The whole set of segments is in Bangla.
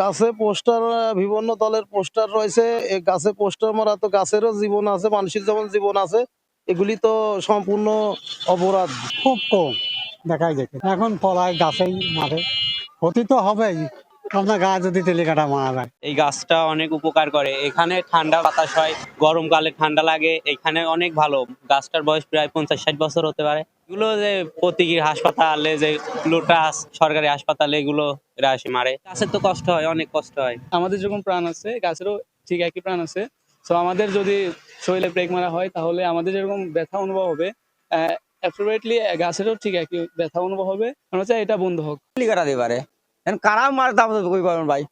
গাছে পোস্টার বিভিন্ন দলের পোস্টার রয়েছে। গাছে পোস্টার মারা তো গাছেরও জীবন আছে, মানুষের যেমন জীবন আছে, এগুলি তো সম্পূর্ণ অপরাধ। খুব কম দেখাই যেত, এখন পলায় গাছেই মারে, ক্ষতি তো হবেই। আপনার গায়ে যদি তেলিকাটা মারা যায়, এই গাছটা অনেক উপকার করে। এখানে ঠান্ডা বাতাস হয়, গরমকালে ঠান্ডা লাগে। এখানে অনেক ভালো। গাছটার বয়স প্রায় 50-60 বছর হতে পারে। এগুলো যে প্রতি হাসপাতালে, যে লোটাস সরকারি হাসপাতালে, এগুলো এরা এসে মারে। গাছের তো কষ্ট হয়, অনেক কষ্ট হয়। আমাদের যেরকম প্রাণ আছে, গাছেরও ঠিক একই প্রাণ আছে। তো আমাদের যদি শরীরে ব্রেক মারা হয়, তাহলে আমাদের যেরকম ব্যথা অনুভব হবে, অ্যাবসলিউটলি গাছেরও ঠিক একই ব্যথা অনুভব হবে। মনে হচ্ছে এটা বন্ধ হোক। কাটা দিতে পারে, কারা মারে তা কই পাবেন ভাই,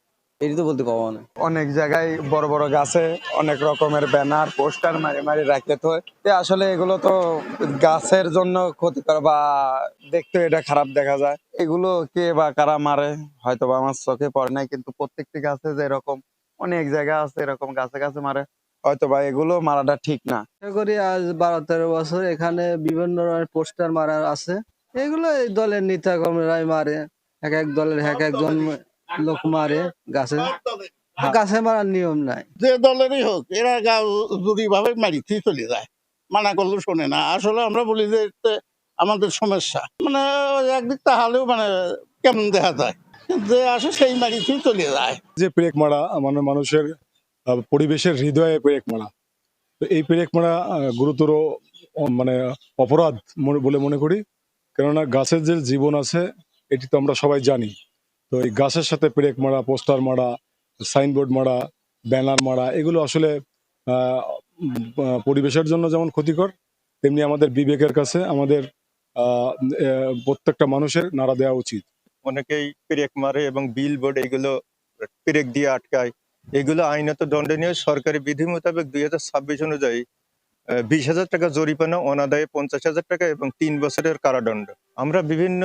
এটি তো বলতে পারবো না। অনেক জায়গায় বড় বড় গাছে অনেক রকমের ব্যানার পোস্টার মারি মারি রাখতে হয়। আসলে এগুলো তো গাছের জন্য ক্ষতিকর, বা দেখতে এটা খারাপ দেখা যায়। এগুলো কে বা কারা মারে হয়তো বা আমার চোখে পড়ে নাই, কিন্তু প্রত্যেকটি গাছে যে এরকম অনেক জায়গা আছে এরকম গাছে গাছে মারে, হয়তো বা এগুলো মারাটা ঠিক না। করি আজ 12-13 বছর এখানে বিভিন্ন ধরনের পোস্টার মারা আছে। এগুলো এই দলের নেতা কর্মীরাই মারে, এক এক দলের এক একজন লোক মারে গাছে। গাছে মারার নিয়ম নাই, যে দলেরই হোক, এরা যদি ভাবে মারিতে চলে যায়, মানা করলেও শোনে না। আসলে আমরা বলি যে আমাদের সমস্যা, মানে একদিক তাহলেও মানে কেমন দেখা যায়, যে আসে সেই মারিতেই চলে যায়। যে পেরেক মারা মানে মানুষের পরিবেশের হৃদয়ে পেরেক মারা, তো এই পেরেক মারা গুরুতর মানে অপরাধ বলে মনে করি। কেননা গাছের যে জীবন আছে এটি তো আমরা সবাই জানি। তো এই গাছের সাথে পেরেক মারা, পোস্টার মারা, সাইনবোর্ড মারা, ব্যানার মারা, এগুলো আসলে পরিবেশের জন্য যেমন ক্ষতিকর, তেমনি আমাদের বিবেকের কাছে আমাদের প্রত্যেকটা মানুষের নাড়া দেওয়া উচিত। অনেকেই পেরেক মারে এবং বিল বোর্ড এগুলো পেরেক দিয়ে আটকায়। এগুলো আইনত দণ্ডনীয়। সরকারি বিধি মোতাবেক 2026 অনুযায়ী 20,000 টাকা জরিমানা, অনাদায়ে 50,000 টাকা এবং 3 বছরের কারাদণ্ড। আমরা বিভিন্ন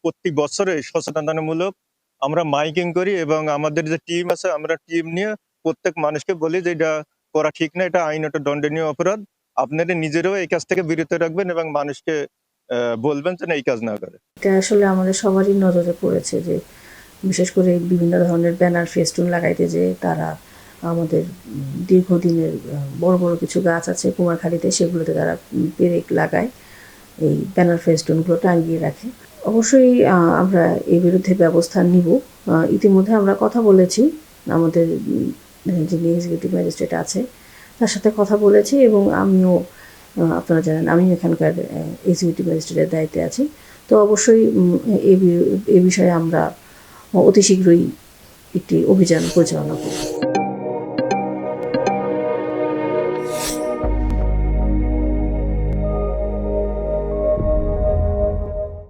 প্রতি বছরে সচেতনতামূলক আমরা মাইকিং করি এবং আমাদের যে টিম আছে, আমরা টিম নিয়ে প্রত্যেক মানুষকে বলি যে এটা করা ঠিক না, এটা আইনত দণ্ডনীয় অপরাধ। আপনারা নিজেরাও এই কাজ থেকে বিরত রাখবেন এবং মানুষকে বলবেন যে এই কাজ না করে। এটা আসলে আমাদের সবারই নজরে পড়েছে যে বিশেষ করে বিভিন্ন ধরনের ব্যানার ফেস্টুন লাগাইতে, যে তারা আমাদের দীর্ঘদিনের বড় বড় কিছু গাছ আছে কুমারখালীতে, সেগুলোতে তারা পেরেক লাগায়, এই ব্যানার ফেস্টুনগুলো টাঙিয়ে রাখে। অবশ্যই আমরা এর বিরুদ্ধে ব্যবস্থা নিব। ইতিমধ্যে আমরা কথা বলেছি, আমাদের যিনি এক্সিকিউটিভ ম্যাজিস্ট্রেট আছে তার সাথে কথা বলেছি, এবং আমিও, আপনারা জানেন আমি এখানকার এক্সিকিউটিভ ম্যাজিস্ট্রেটের দায়িত্বে আছি। তো অবশ্যই এ বিষয়ে আমরা অতি শীঘ্রই একটি অভিযান পরিচালনা করব।